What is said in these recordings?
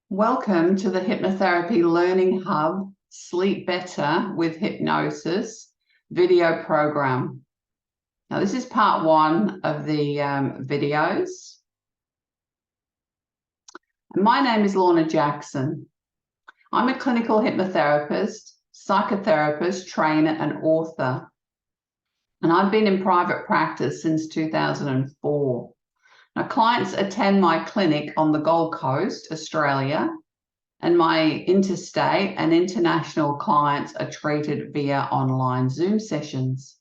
Welcome to the Hypnotherapy Learning Hub Sleep Better with Hypnosis video program. Now, this is part one of the videos. And my name is Lorna Jackson. I'm a clinical hypnotherapist, psychotherapist, trainer, and author. And I've been in private practice since 2004. Now, clients attend my clinic on the Gold Coast, Australia, and my interstate and international clients are treated via online Zoom sessions.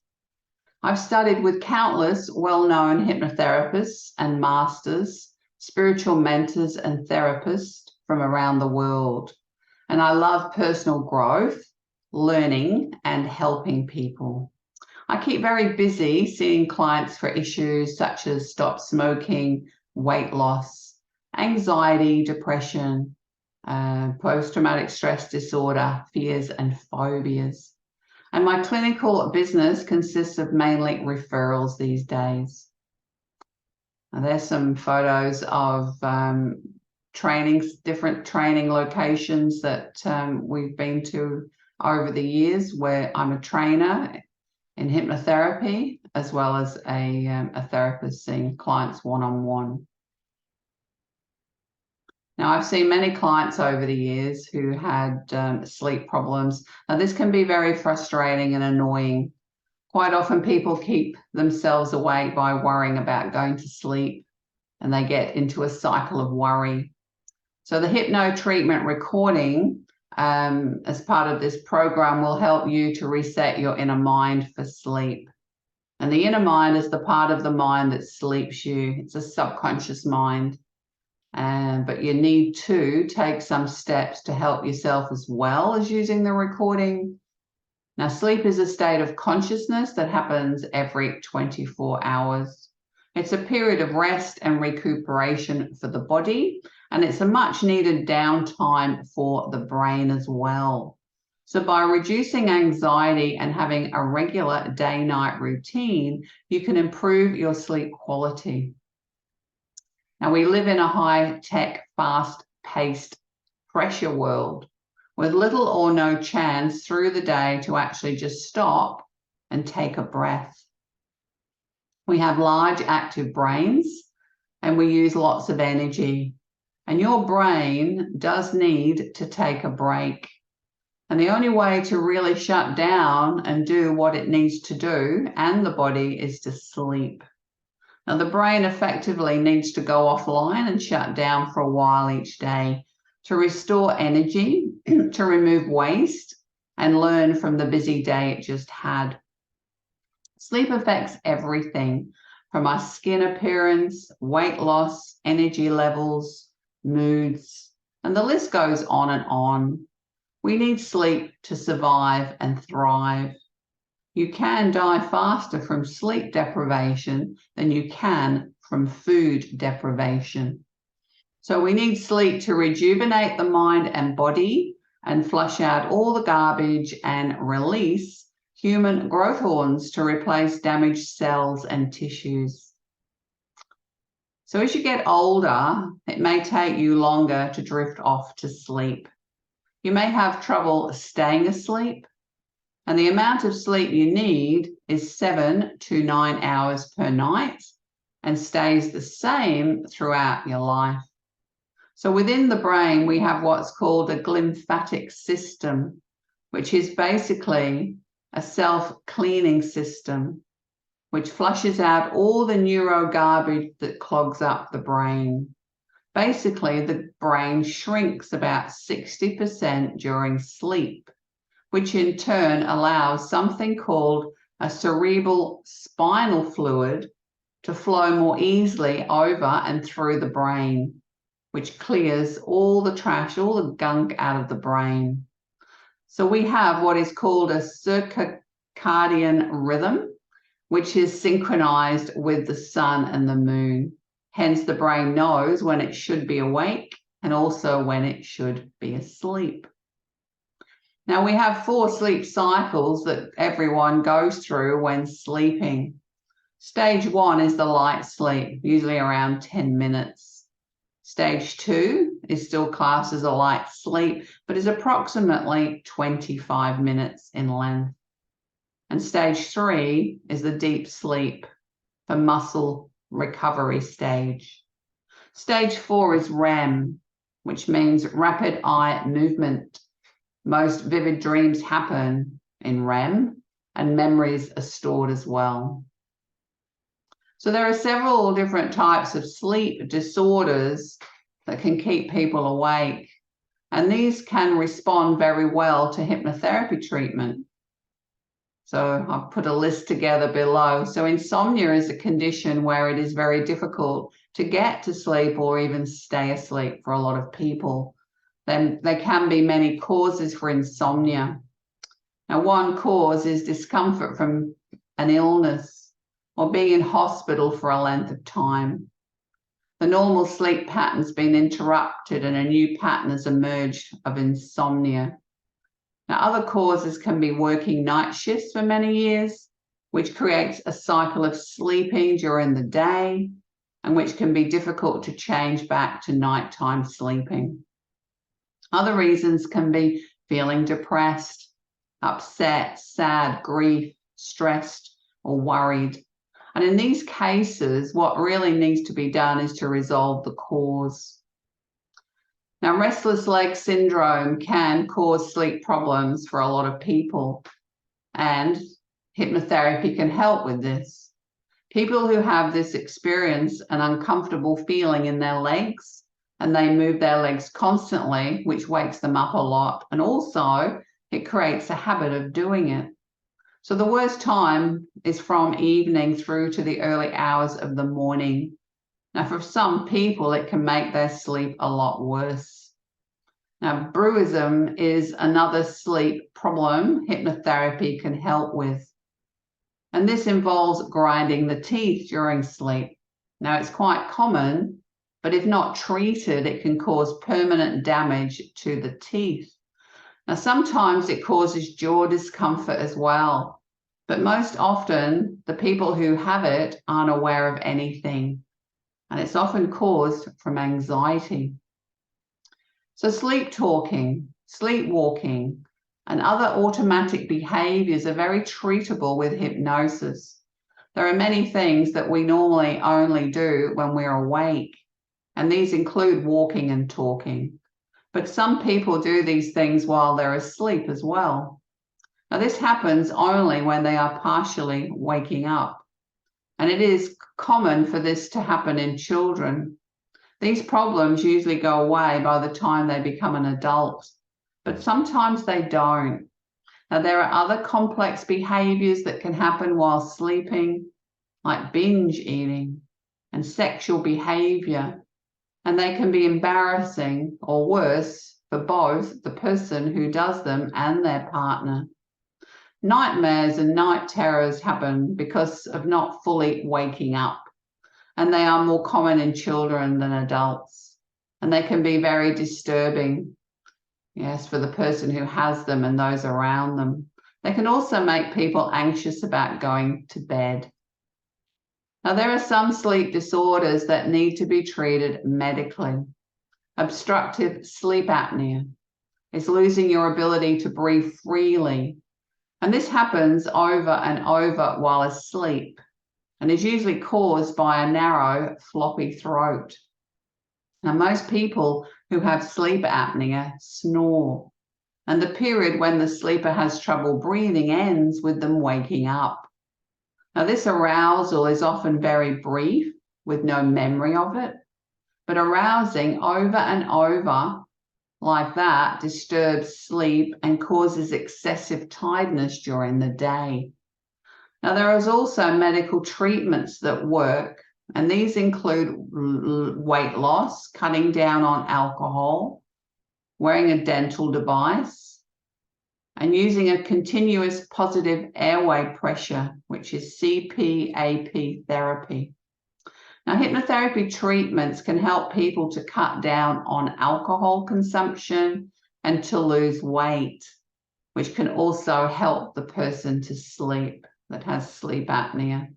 I've studied with countless well-known hypnotherapists and masters, spiritual mentors and therapists from around the world. And I love personal growth, learning, and helping people. I keep very busy seeing clients for issues such as stop smoking, weight loss, anxiety, depression, post-traumatic stress disorder, fears and phobias. And my clinical business consists of mainly referrals these days. Now, there's some photos of different training locations that we've been to over the years, where I'm a trainer in hypnotherapy, as well as a therapist seeing clients one-on-one. Now, I've seen many clients over the years who had sleep problems. Now, this can be very frustrating and annoying. Quite often people keep themselves awake by worrying about going to sleep, and they get into a cycle of worry. So the hypno treatment recording as part of this program will help you to reset your inner mind for sleep. And the inner mind is the part of the mind that sleeps you. It's a subconscious mind. But you need to take some steps to help yourself as well as using the recording. Now, sleep is a state of consciousness that happens every 24 hours. It's a period of rest and recuperation for the body, and it's a much needed downtime for the brain as well. So by reducing anxiety and having a regular day-night routine, you can improve your sleep quality. Now, we live in a high-tech, fast-paced pressure world with little or no chance through the day to actually just stop and take a breath. We have large active brains and we use lots of energy. And your brain does need to take a break. And the only way to really shut down and do what it needs to do, and the body, is to sleep. Now, the brain effectively needs to go offline and shut down for a while each day to restore energy, to remove waste, and learn from the busy day it just had. Sleep affects everything from our skin appearance, weight loss, energy levels, moods, and the list goes on and on. We need sleep to survive and thrive. You can die faster from sleep deprivation than you can from food deprivation. So we need sleep to rejuvenate the mind and body and flush out all the garbage and release human growth hormones to replace damaged cells and tissues. So as you get older, it may take you longer to drift off to sleep. You may have trouble staying asleep, and the amount of sleep you need is 7 to 9 hours per night and stays the same throughout your life. So within the brain, we have what's called a glymphatic system, which is basically a self-cleaning system, which flushes out all the neuro garbage that clogs up the brain. Basically, the brain shrinks about 60% during sleep, which in turn allows something called a cerebral spinal fluid to flow more easily over and through the brain, which clears all the trash, all the gunk out of the brain. So we have what is called a circadian rhythm, which is synchronized with the sun and the moon. Hence, the brain knows when it should be awake and also when it should be asleep. Now, we have 4 sleep cycles that everyone goes through when sleeping. Stage 1 is the light sleep, usually around 10 minutes. Stage 2 is still classed as a light sleep, but is approximately 25 minutes in length. And stage 3 is the deep sleep, the muscle recovery stage. Stage 4 is REM, which means rapid eye movement. Most vivid dreams happen in REM, and memories are stored as well. So there are several different types of sleep disorders that can keep people awake, and these can respond very well to hypnotherapy treatment. So I've put a list together below. So insomnia is a condition where it is very difficult to get to sleep or even stay asleep for a lot of people. Then there can be many causes for insomnia. Now, one cause is discomfort from an illness or being in hospital for a length of time. The normal sleep pattern's been interrupted and a new pattern has emerged of insomnia. Now, other causes can be working night shifts for many years, which creates a cycle of sleeping during the day and which can be difficult to change back to nighttime sleeping. Other reasons can be feeling depressed, upset, sad, grief, stressed, or worried. And in these cases, what really needs to be done is to resolve the cause. Now, restless leg syndrome can cause sleep problems for a lot of people, and hypnotherapy can help with this. People who have this experience an uncomfortable feeling in their legs, and they move their legs constantly, which wakes them up a lot, and also it creates a habit of doing it. So the worst time is from evening through to the early hours of the morning. Now, for some people, it can make their sleep a lot worse. Now, bruism is another sleep problem hypnotherapy can help with. And this involves grinding the teeth during sleep. Now, it's quite common, but if not treated, it can cause permanent damage to the teeth. Now, sometimes it causes jaw discomfort as well, but most often the people who have it aren't aware of anything, and it's often caused from anxiety. So sleep talking, sleepwalking, and other automatic behaviors are very treatable with hypnosis. There are many things that we normally only do when we're awake, and these include walking and talking. But some people do these things while they're asleep as well. Now, this happens only when they are partially waking up, and it is common for this to happen in children. These problems usually go away by the time they become an adult, but sometimes they don't. Now, there are other complex behaviors that can happen while sleeping, like binge eating and sexual behavior, and they can be embarrassing or worse for both the person who does them and their partner. Nightmares and night terrors happen because of not fully waking up, and they are more common in children than adults, and they can be very disturbing, yes, for the person who has them and those around them. They can also make people anxious about going to bed. Now, there are some sleep disorders that need to be treated medically. Obstructive sleep apnea is losing your ability to breathe freely, and this happens over and over while asleep, and is usually caused by a narrow, floppy throat. Now, most people who have sleep apnea snore, and the period when the sleeper has trouble breathing ends with them waking up. Now, this arousal is often very brief, with no memory of it, but arousing over and over like that disturbs sleep and causes excessive tiredness during the day. Now, there is also medical treatments that work, and these include weight loss, cutting down on alcohol, wearing a dental device, and using a continuous positive airway pressure, which is CPAP therapy. Now, hypnotherapy treatments can help people to cut down on alcohol consumption and to lose weight, which can also help the person to sleep that has sleep apnea.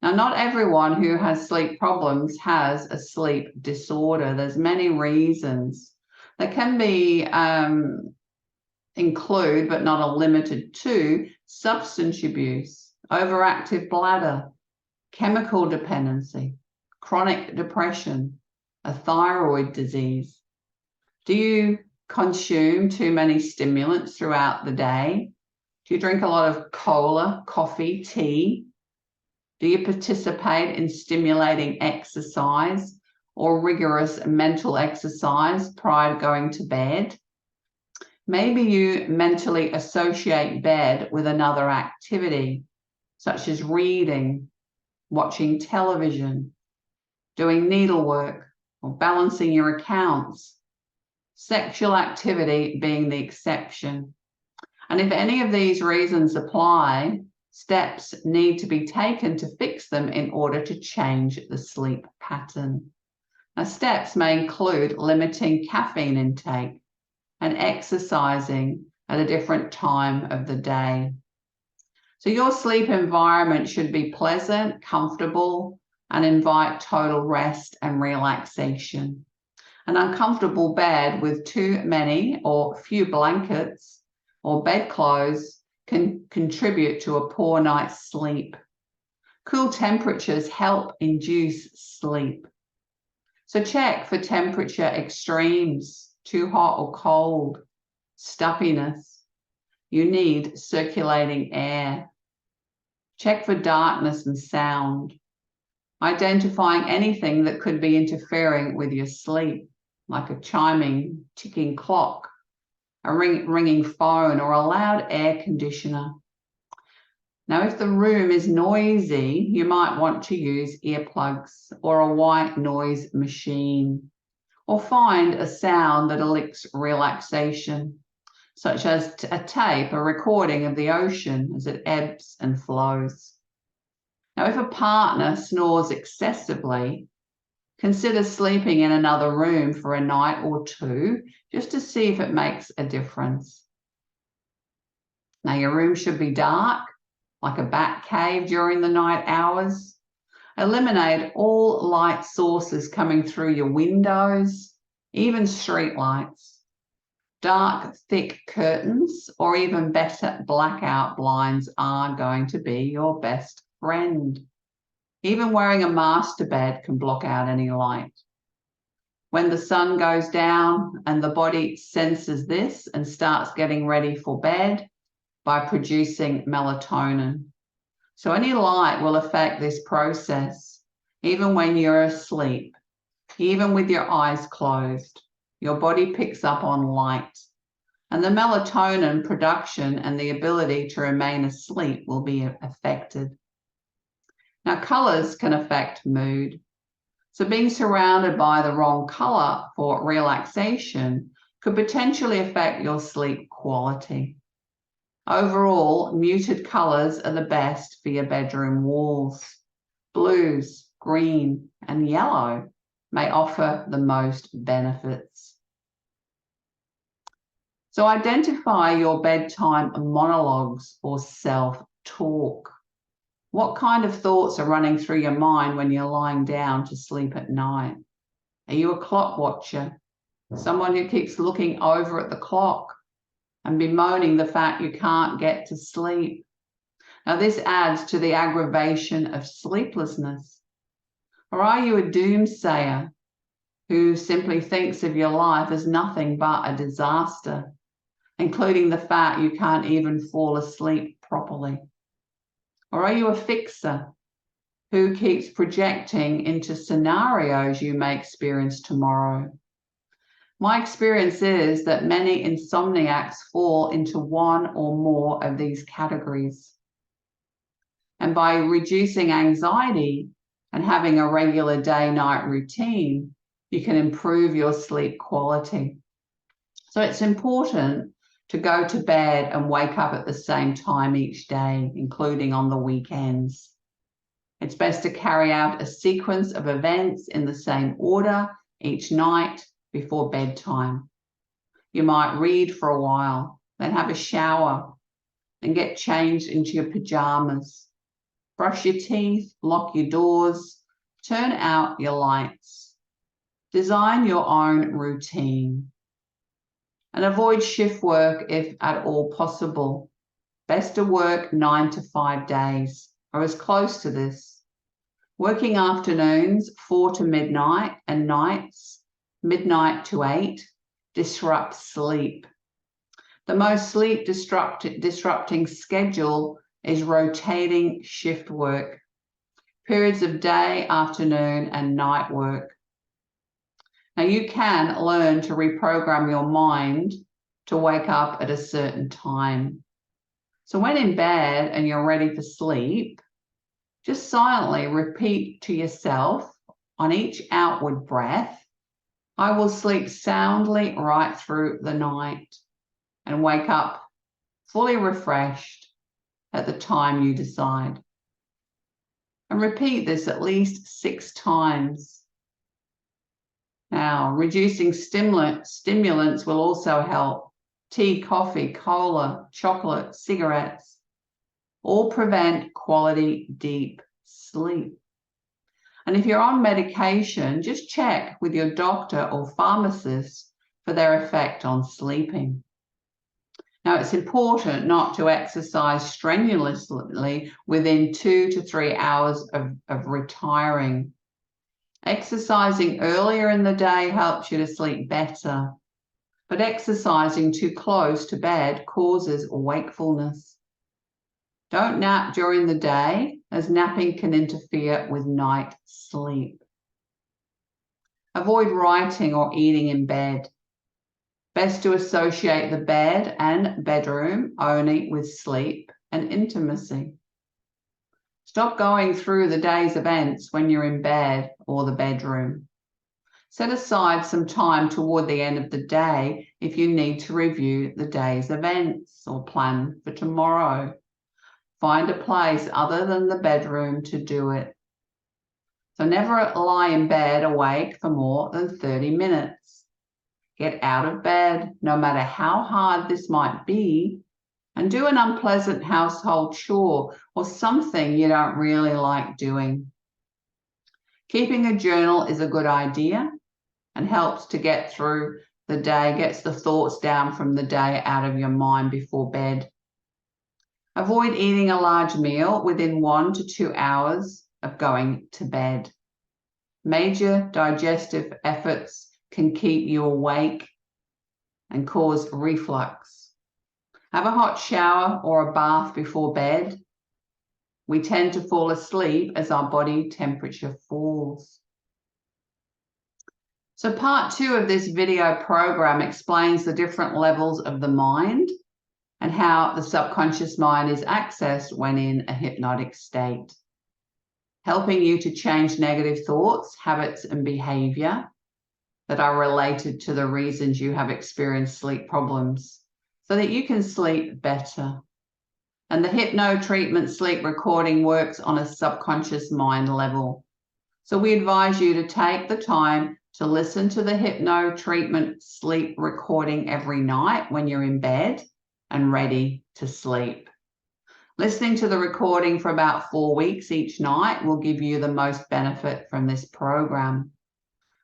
Now, not everyone who has sleep problems has a sleep disorder. There's many reasons. They can be include, but not limited to, substance abuse, overactive bladder, chemical dependency, chronic depression, a thyroid disease. Do you consume too many stimulants throughout the day? Do you drink a lot of cola, coffee, tea? Do you participate in stimulating exercise or rigorous mental exercise prior to going to bed? Maybe you mentally associate bed with another activity, such as reading, watching television, doing needlework, or balancing your accounts, sexual activity being the exception. And if any of these reasons apply, steps need to be taken to fix them in order to change the sleep pattern. Now, steps may include limiting caffeine intake and exercising at a different time of the day. So your sleep environment should be pleasant, comfortable, and invite total rest and relaxation. An uncomfortable bed with too many or few blankets or bedclothes can contribute to a poor night's sleep. Cool temperatures help induce sleep. So check for temperature extremes, too hot or cold, stuffiness. You need circulating air. Check for darkness and sound, identifying anything that could be interfering with your sleep, like a chiming, ticking clock, a ringing phone, or a loud air conditioner. Now, if the room is noisy, you might want to use earplugs or a white noise machine, or find a sound that elicits relaxation, such as a tape, a recording of the ocean as it ebbs and flows. Now, if a partner snores excessively, consider sleeping in another room for a night or two, just to see if it makes a difference. Now, your room should be dark, like a bat cave during the night hours. Eliminate all light sources coming through your windows, even street lights. Dark, thick curtains, or even better, blackout blinds are going to be your best friend. Even wearing a mask to bed can block out any light. When the sun goes down and the body senses this and starts getting ready for bed by producing melatonin. So any light will affect this process, even when you're asleep, even with your eyes closed. Your body picks up on light, and the melatonin production and the ability to remain asleep will be affected. Now, colors can affect mood. So being surrounded by the wrong color for relaxation could potentially affect your sleep quality. Overall, muted colors are the best for your bedroom walls. Blues, green, and yellow may offer the most benefits. So identify your bedtime monologues or self-talk. What kind of thoughts are running through your mind when you're lying down to sleep at night? Are you a clock watcher? Someone who keeps looking over at the clock and bemoaning the fact you can't get to sleep? Now, this adds to the aggravation of sleeplessness. Or are you a doomsayer who simply thinks of your life as nothing but a disaster, including the fact you can't even fall asleep properly? Or are you a fixer who keeps projecting into scenarios you may experience tomorrow? My experience is that many insomniacs fall into one or more of these categories. And by reducing anxiety and having a regular day-night routine, you can improve your sleep quality. So it's important to go to bed and wake up at the same time each day, including on the weekends. It's best to carry out a sequence of events in the same order each night before bedtime. You might read for a while, then have a shower and get changed into your pajamas. Brush your teeth, lock your doors, turn out your lights. Design your own routine. And avoid shift work if at all possible. Best to work 9 to 5 days or as close to this. Working afternoons 4 to midnight and nights midnight to 8 disrupts sleep. The most sleep disrupting schedule is rotating shift work, periods of day, afternoon, and night work. Now, you can learn to reprogram your mind to wake up at a certain time. So when in bed and you're ready for sleep, just silently repeat to yourself on each outward breath, I will sleep soundly right through the night and wake up fully refreshed at the time you decide. And repeat this at least 6 times. Now, reducing stimulants will also help. Tea, coffee, cola, chocolate, cigarettes, all prevent quality deep sleep. And if you're on medication, just check with your doctor or pharmacist for their effect on sleeping. Now, it's important not to exercise strenuously within 2 to 3 hours of retiring. Exercising earlier in the day helps you to sleep better, but exercising too close to bed causes wakefulness. Don't nap during the day, as napping can interfere with night sleep. Avoid writing or eating in bed. Best to associate the bed and bedroom only with sleep and intimacy. Stop going through the day's events when you're in bed or the bedroom. Set aside some time toward the end of the day if you need to review the day's events or plan for tomorrow. Find a place other than the bedroom to do it. So never lie in bed awake for more than 30 minutes. Get out of bed, no matter how hard this might be, and do an unpleasant household chore or something you don't really like doing. Keeping a journal is a good idea and helps to get through the day, gets the thoughts down from the day out of your mind before bed. Avoid eating a large meal within 1 to 2 hours of going to bed. Major digestive efforts can keep you awake and cause reflux. Have a hot shower or a bath before bed. We tend to fall asleep as our body temperature falls. So part 2 of this video program explains the different levels of the mind and how the subconscious mind is accessed when in a hypnotic state, helping you to change negative thoughts, habits, and behavior that are related to the reasons you have experienced sleep problems so that you can sleep better. And the hypno treatment sleep recording works on a subconscious mind level. So we advise you to take the time to listen to the hypno treatment sleep recording every night when you're in bed and ready to sleep. Listening to the recording for about 4 weeks each night will give you the most benefit from this program.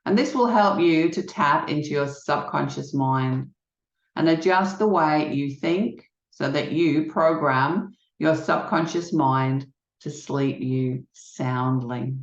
And this will help you to tap into your subconscious mind and adjust the way you think so that you program your subconscious mind to sleep you soundly.